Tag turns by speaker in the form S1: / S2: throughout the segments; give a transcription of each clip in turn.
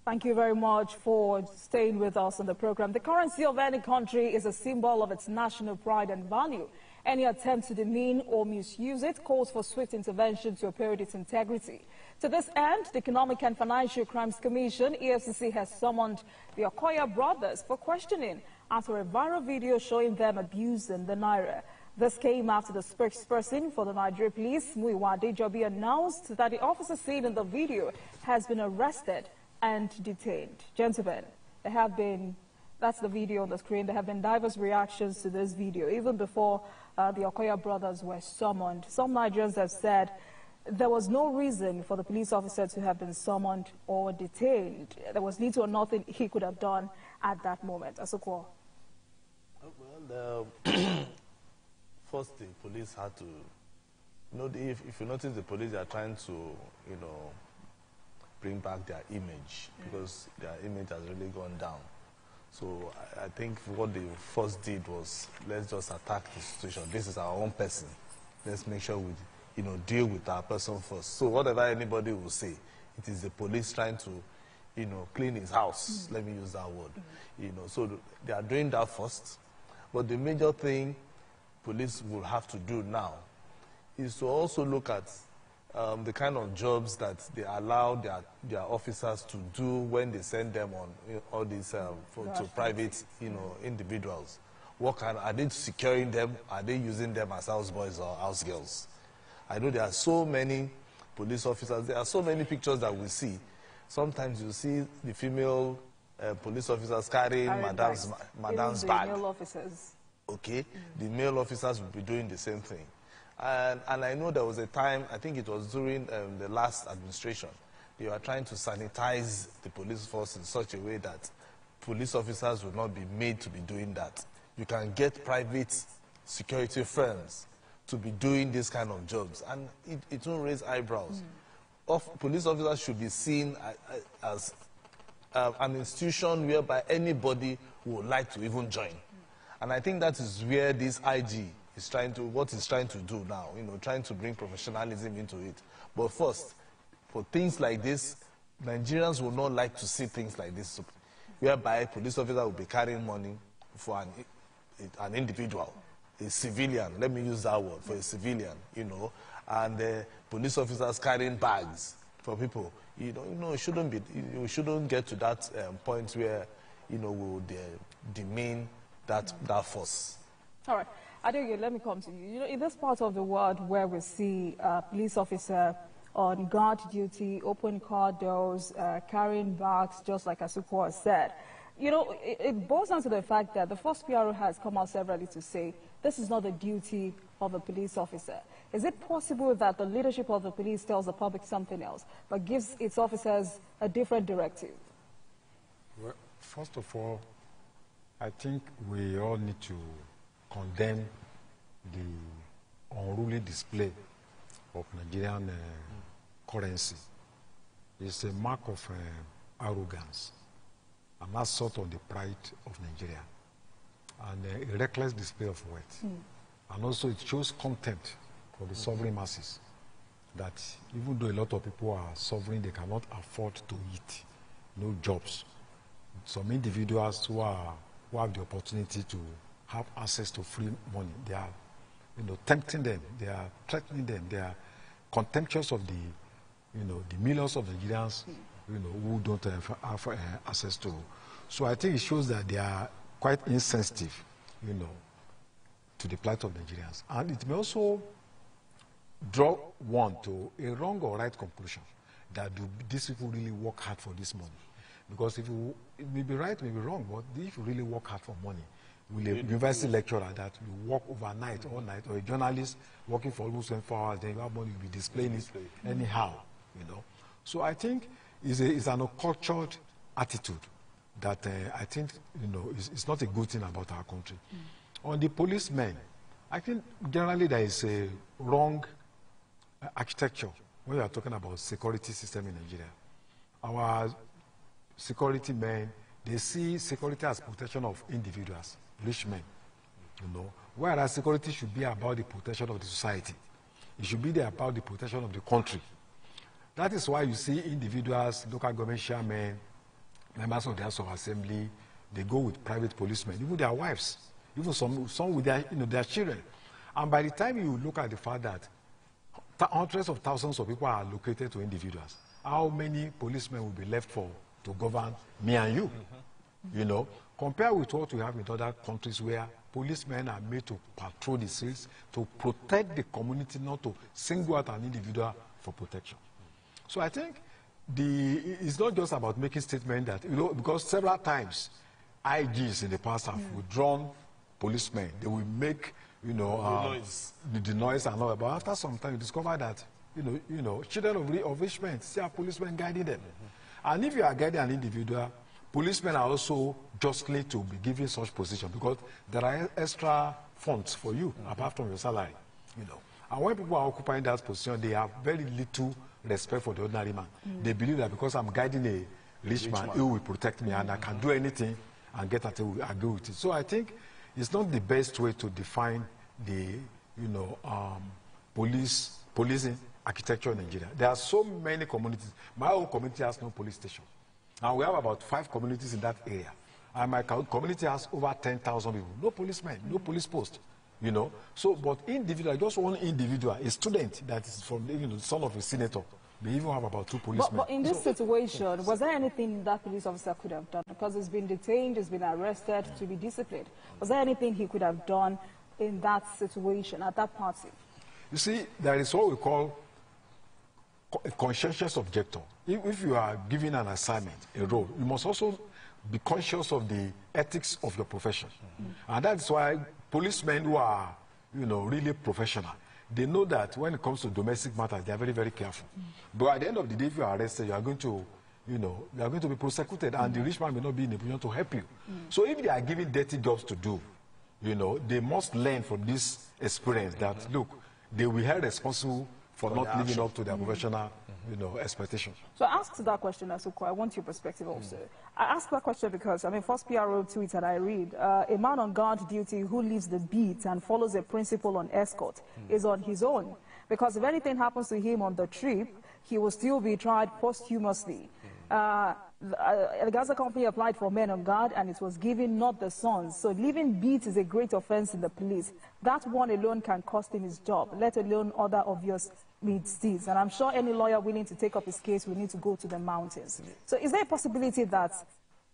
S1: Thank you very much for staying with us on the program. The currency of any country is a symbol of its national pride and value. Any attempt to demean or misuse it calls for swift intervention to uphold its integrity. To this end, the Economic and Financial Crimes Commission, EFCC, has summoned the Okoya brothers for questioning after a viral video showing them abusing the Naira. This came after the spokesperson for the Nigeria Police, Muyiwa Adejobi, announced that the officer seen in the video has been arrested and detained. Gentlemen, there have been, that's the video on the screen, there have been diverse reactions to this video, even before the Okoya brothers were summoned. Some Nigerians have said there was no reason for the police officer to have been summoned or detained. There was little or nothing he could have done at that moment. Asokwo.
S2: Well, first, the police had to, if you notice, the police are trying to, bring back their image, because their image has really gone down. So I think what they first did was, let's just attack the situation. This is our own person. Let's make sure we, deal with our person first. So whatever anybody will say, it is the police trying to, clean his house. Let me use that word. So they are doing that first. But the major thing police will have to do now is to also look at the kind of jobs that they allow their officers to do when they send them on all these to private individuals. What kind, are they securing them? Are they using them as houseboys or housegirls? I know there are so many police officers. There are so many pictures that we see. Sometimes you see the female police officers carrying madam's bag.
S1: Male officers.
S2: Okay, the male officers will be doing the same thing. And I know there was a time, I think it was during the last administration, they were trying to sanitize the police force in such a way that police officers would not be made to be doing that. You can get private security firms to be doing this kind of jobs, and it will raise eyebrows. Police officers should be seen as an institution whereby anybody would like to even join. And I think that is where this IG is trying to, what it's trying to do now, trying to bring professionalism into it. But first, for things like this, Nigerians will not like to see things like this, whereby a police officer will be carrying money for an individual, a civilian, let me use that word, for a civilian, and police officers carrying bags for people. It shouldn't be, we shouldn't get to that point where, we would demean that force.
S1: All right. Adeoye, let me come to you. In this part of the world where we see a police officer on guard duty, open car doors, carrying bags, just like Asukwa said, it boils down to the fact that the first PRO has come out severally to say this is not the duty of a police officer. Is it possible that the leadership of the police tells the public something else, but gives its officers a different directive?
S3: Well, first of all, I think we all need to condemn the unruly display of Nigerian currency. It's a mark of arrogance, an assault on the pride of Nigeria, and a reckless display of wealth. And also it shows contempt for the sovereign masses, that even though a lot of people are sovereign, they cannot afford to eat, no jobs. Some individuals who have the opportunity to have access to free money, they are tempting them, they are threatening them, they are contemptuous of the millions of Nigerians who don't have access to. So I think it shows that they are quite insensitive to the plight of Nigerians. And it may also draw one to a wrong or right conclusion, that do these people really work hard for this money? Because if you, it may be right, it may be wrong, but if you really work hard for money, will a university lecturer that you work overnight, all night, or a journalist working for almost 24 hours, then you have money, you'll be displaying it anyhow, So I think it's an acculturated attitude that I think, it's not a good thing about our country. On the policemen, I think generally there is a wrong architecture when we are talking about security system in Nigeria. Our security men, they see security as protection of individuals, rich men, whereas security should be about the protection of the society. It should be about the protection of the country. That is why you see individuals, local government chairmen, members of the House of Assembly, they go with private policemen, even their wives, even some with their, their children. And by the time you look at the fact that hundreds of thousands of people are allocated to individuals, how many policemen will be left to govern me and you? Compared with what we have in other countries where policemen are made to patrol the streets, to protect the community, not to single out an individual for protection. So I think it's not just about making statements that, because several times IGs in the past have withdrawn policemen. They will make, the noise and all that. But after some time, you discover that, children of rich men see a policeman guiding them. And if you are guiding an individual, policemen are also justly to be given such position because there are extra funds for you apart from your salary, And when people are occupying that position, they have very little respect for the ordinary man. They believe that because I'm guiding a rich man, he will protect me and I can do anything and get at it, agree with it. So I think it's not the best way to define the, policing architecture in Nigeria. There are so many communities. My own community has no police station. And we have about 5 communities in that area. And my community has over 10,000 people. No policemen, no police post, So, but individual, just one individual, a student that is from, the son of a senator, they even have about 2 policemen.
S1: But in this situation, was there anything that police officer could have done? Because he's been detained, he's been arrested to be disciplined. Was there anything he could have done in that situation, at that party?
S3: You see, there is what we call a conscientious objector. If you are given an assignment, a role, you must also be conscious of the ethics of your profession. And that's why policemen who are, really professional, they know that when it comes to domestic matters, they are very, very careful. But at the end of the day, if you are arrested, you are going to, you are going to be prosecuted, and the rich man may not be in a position to help you. So if they are given dirty jobs to do, they must learn from this experience that, look, they will be held responsible for not living up to their professional, expectations.
S2: Mm-hmm.
S1: So I asked that question, Asuko. I want your perspective also. I asked that question because, first PRO tweet that I read, a man on guard duty who leaves the beat and follows a principle on escort is on his own. Because if anything happens to him on the trip, he will still be tried posthumously. The Gaza company applied for men on guard and it was given, not the sons. So leaving beat is a great offense in the police. That one alone can cost him his job, let alone other obvious misdeeds. And I'm sure any lawyer willing to take up his case will need to go to the mountains. So is there a possibility that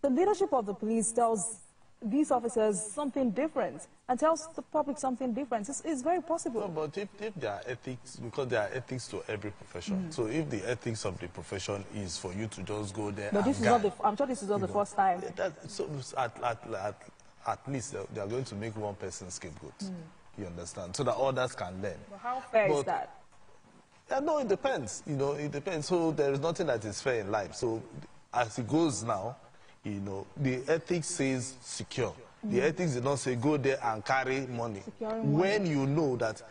S1: the leadership of the police tells these officers something different and tells the public something different? It's very possible.
S2: No, but if there are ethics, because there are ethics to every profession. So if the ethics of the profession is for you to just go there,
S1: but this is not I'm sure this is not the first time.
S2: So at least they are going to make one person scapegoat. You understand? So that others can learn.
S1: But how fair is that?
S2: No, it depends. It depends. So there is nothing that is fair in life. So as it goes now, the ethics says secure. The ethics did not say go there and carry money. When you know that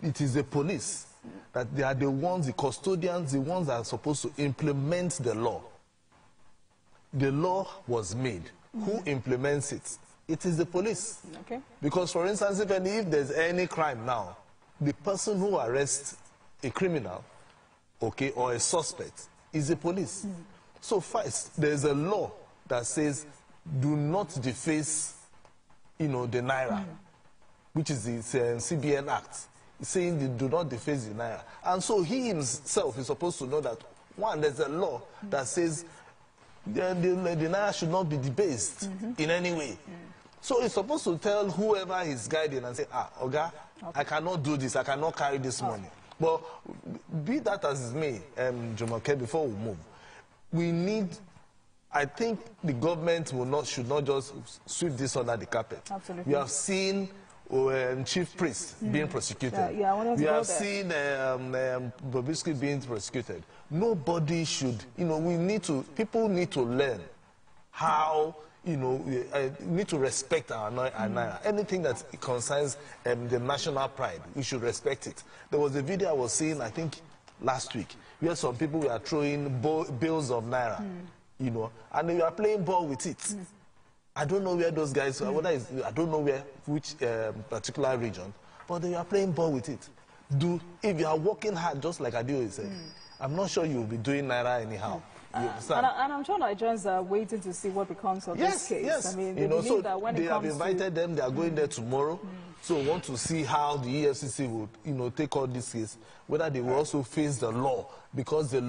S2: it is the police, that they are the ones, the custodians, the ones that are supposed to implement the law. The law was made. Who implements it? It is the police.
S1: Okay.
S2: Because, for instance, if there's any crime now, the person who arrests a criminal, okay, or a suspect is the police. So first, there's a law that says do not deface, the Naira, which is the CBN Act. It's saying they do not deface the Naira. And so he himself is supposed to know that, one, there's a law that says the Naira should not be debased in any way. So he's supposed to tell whoever he's guiding and say, Oga, I cannot do this, I cannot carry this money. But be that as it may, Jumoke, before we move, we need, I think the government should not just sweep this under the carpet.
S1: Absolutely.
S2: We have seen chief priests being prosecuted. We have seen Bobrisky being prosecuted. Nobody should, people need to learn how, need to respect our Naira. Anything that concerns the national pride, we should respect it. There was a video I was seeing, I think, last week, where some people were throwing bills of Naira, and they were playing ball with it. I don't know where those guys are, I don't know which particular region, but they are playing ball with it. If you are working hard, just like Adio said, I'm not sure you will be doing Naira anyhow. understand?
S1: And I'm sure Nigerians are waiting to see what becomes of this case.
S2: Yes.
S1: I mean, they believe that when
S2: they
S1: it comes
S2: have invited them. They are going there tomorrow. So we want to see how the EFCC will, take on this case, whether they will also face the law, because the law